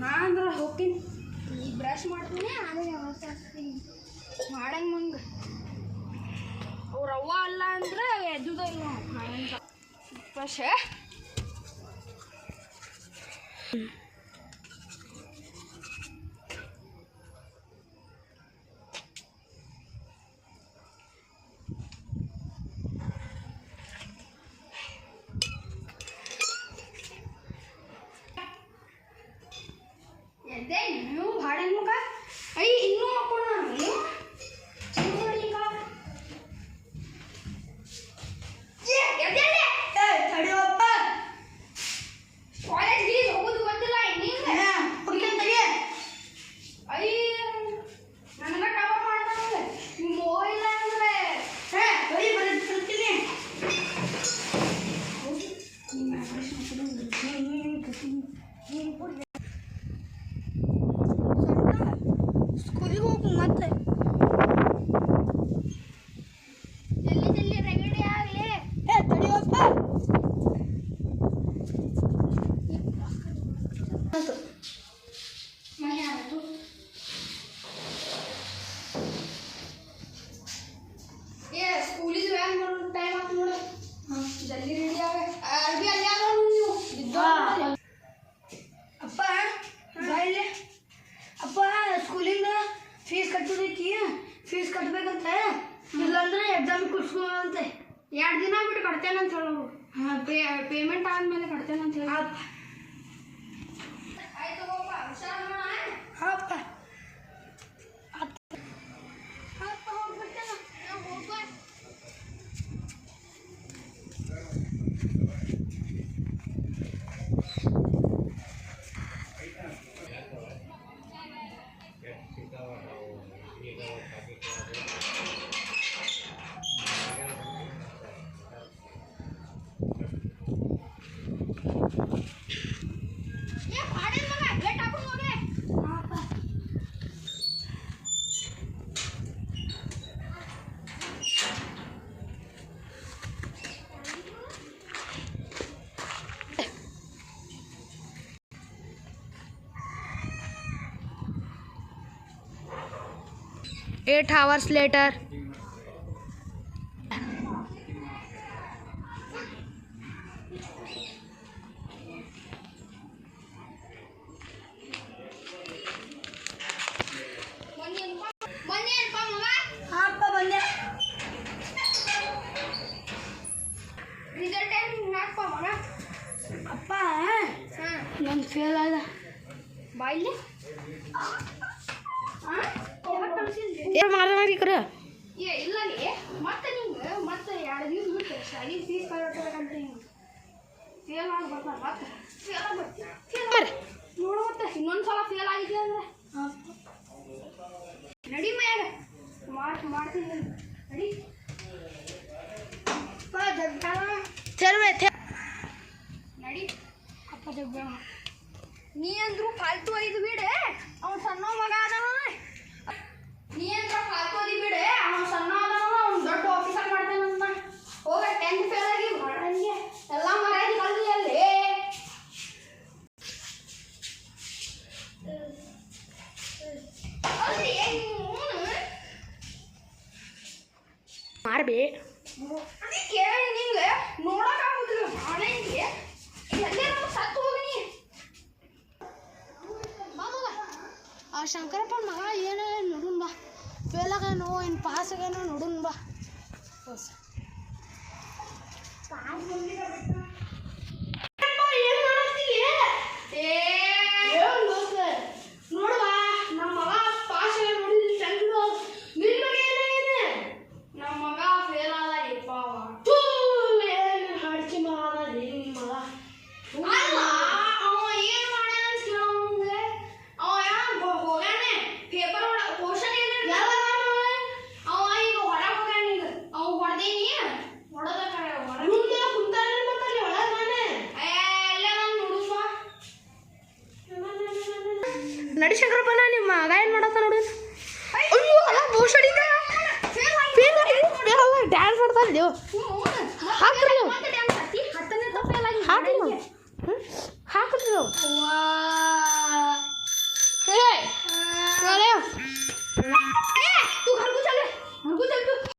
ನಾನು ಹೋಗ್ತೀನಿ ಈ ಬ್ರಷ್ ಮಾಡ್ತೀನಿ ಆಮೇಲೆ ಮಾಡ್ತೀನಿ ಮಾಡಂಗೆ ಮಂಗೆ ಅವ್ರು ಅವ್ವ ಅಲ್ಲ ಅಂದ್ರೆ ಎದ್ದುದ ಇಲ್ಲ ಬ್ರಷ್ ಎದ್ದೆ ನೀವು ಭಾಳ ಮುಖ ಐ ಇನ್ನೂ ಹಾಕೋಣ ತಡಿಯಪ್ಪ ಕಾಲೇಜ್ಗೆ ಹೋಗೋದು ಗೊತ್ತಿಲ್ಲ ಐ ನನಗೆ ಕವರ್ ಮಾಡ್ತಾನೆ ನಿಮ್ಮ ಹೋಗಿಲ್ಲ ಅಂದ್ರೆ ಬರ್ತೀನಿ ಸ್ಕೂಲಿಗೆ ಹೋಗು ಮತ್ತೆ ಜಲ್ದಿ ಜಲ್ದಿ ರೆಗಡಿ ಆಗಲಿ ತಡಿಯಪ್ಪ ಸ್ಕೂಲಿಗೆ ವ್ಯಾನ್ ಬರೋ ಟೈಮ್ ಆಯ್ತು ನೋಡು ಜಲ್ದಿ ರೆಡಿ ಆಗ ಅರ್ಬಿ ಅಲ್ಲಿ ಆಗ ನೀವು ಅಪ್ಪ ಬಾಯಿಲೆ ಅಪ್ಪ ಸ್ಕೂಲಿಂದ ಫೀಸ್ ಕಟ್ಟೋದಕ್ಕೆ ಫೀಸ್ ಕಟ್ಟಬೇಕಂತೆ ಇಲ್ಲಾಂದ್ರೆ ಎಕ್ಸಾಮ್ ಕೂರ್ಸ್ಕೋಂತೆ 2 ದಿನ ಬಿಟ್ಟು ಕಟ್ತೇನೆ ಅಂತ ಹೇಳೋರು ಹಾಂ ಪೇಮೆಂಟ್ ಆದಮೇಲೆ ಕಟ್ತೇನೆ ಅಂತ ಹೇಳಿ ಆಯ್ತು ಹೋಗಪ್ಪ ಹುಷಾರು ಹಾಪ್ಪ Eight hours later. ಅಪ್ಪ ನಾನು ಫೇಲ್ ಆದ ಬಾಯಿಲಿ ಏನು ಮಾಡಿ ಕರ ಇಲ್ಲ ಮತ್ತೆ ನಿಂಗೆ ಮತ್ತೆ 2 ದಿವಸ ಬಿಟ್ಟು ಶಾಲೆಗೆ ಫೀಸ್ ಕಟ್ಟಬೇಕಂತ ಹಿಂಗೆ ಫೇಲ್ ಆಗಿ ಬರ್ತಾರೆ ಮತ್ತೆ ಫೇಲ್ ಆಗಿ ನೋಡು ಮತ್ತೆ ಇನ್ನೊಂದು ಸಲ ಫೇಲ್ ಆಗಿದೆ ಅಂದ್ರೆ ನಡಿ ಮ್ಯಾಗ ಮಾಡ್ತೀನಿ ನಡಿ ಅಪ್ಪ ನಡಿ ಅಪ್ಪ ಜಗ್ಗ ನೀ ಅಂದ್ರು ಫಾಲ್ತು ಐದು ಬಿಡೆ ಅವ್ನು ಸಣ್ಣ ಮಗ ಅದಾನ ನೀ ಅಂದ್ರ ಫಾಲ್ತು ಐದು ಬಿಡೆ ಅವ್ನು ಸಣ್ಣ ಅದಾನ ಅವ್ನು ದೊಡ್ಡ ಆಫೀಸರ್ ಮಾಡ್ತಾನಂತ ಹೋಗ 10th ಫೇಲ್ ಆಗಿ ಮಾಡಂಗೆ ಎಲ್ಲ ಮರ್ಯಾದೆ ಕಲ್ದಿ ಅಲ್ಲಿ ಮಾರ್ಬಿ ಅದೇ ಕೇಳಿ ನಿಂಗೆ ನೋಡೋಕ್ಕಾಗೋದಿಲ್ಲ ಮಾಡಂಗೆ ಎಲ್ಲೇ ನಾವು ಸತ್ತು ಹೋಗಿನಿ ಆ ಶಂಕರಪ್ಪನ ಮಗ ಏನೇ ನೋಡುನ್ ಬಾ ಫೇಲ್ ಆಗೇನೋ ಇನ್ನು ಪಾಸ್ ಆಗೇನೋ ನೋಡುನ್ ಬಾ ನೋಡುವ ನಮ್ಮ ಮಗ ಪಾಸ್ ಆಗ ನೋಡಿದ್ರಿ ಚಂದ್ರು ನಿನ್ನ ಮಗ ಏನಾಗಿದೆ ನಮ್ಮ ಮಗ ಫೇಲ್ ಆದ ಯಪ್ಪ ಹಡ್ಕಿ ಮಗ ನಿನ್ನ ಮಗ ಅಲ್ಲ ಅವ ಏನು ಮಾಡ್ಯಾನ ಅಂತ ಕೇಳೋಂಗೆ ಅವ ಹೋಗಾನೆ ಪೇಪರ್ ಕ್ವಶನ್ ಏನ ಅವ ಈಗ ಹೊರಗೆ ಹೋಗ್ಯಾನ ಈಗ ಅವ ಹೊಡೆದೇನಿ ಹೊಡೆದ ಕರೆ ಹೊರಗೆ ಕುಂತಾನೆ ಮತ್ತಲ್ಲಿ ಒಳಗೆ ನಾನೇ ಎಲ್ಲ ನಾನು ನೋಡುವ ನಡಿ ಶಂಕರಪ್ಪನ ನಿಮ್ಮ ಮಗ ಏನು ಮಾಡತ್ತ ನೋಡಿ ಅಯ್ಯೋ ಅಲ್ಲ ಬೋಷಡಿದ ಡ್ಯಾನ್ಸ್ ಮಾಡ್ತಾನೆ ದೇವ್ ಹಾಕ್ರಿ ಹಾಕ್ರಿ ಹಾಕ್ರಿ ಬಾಯ್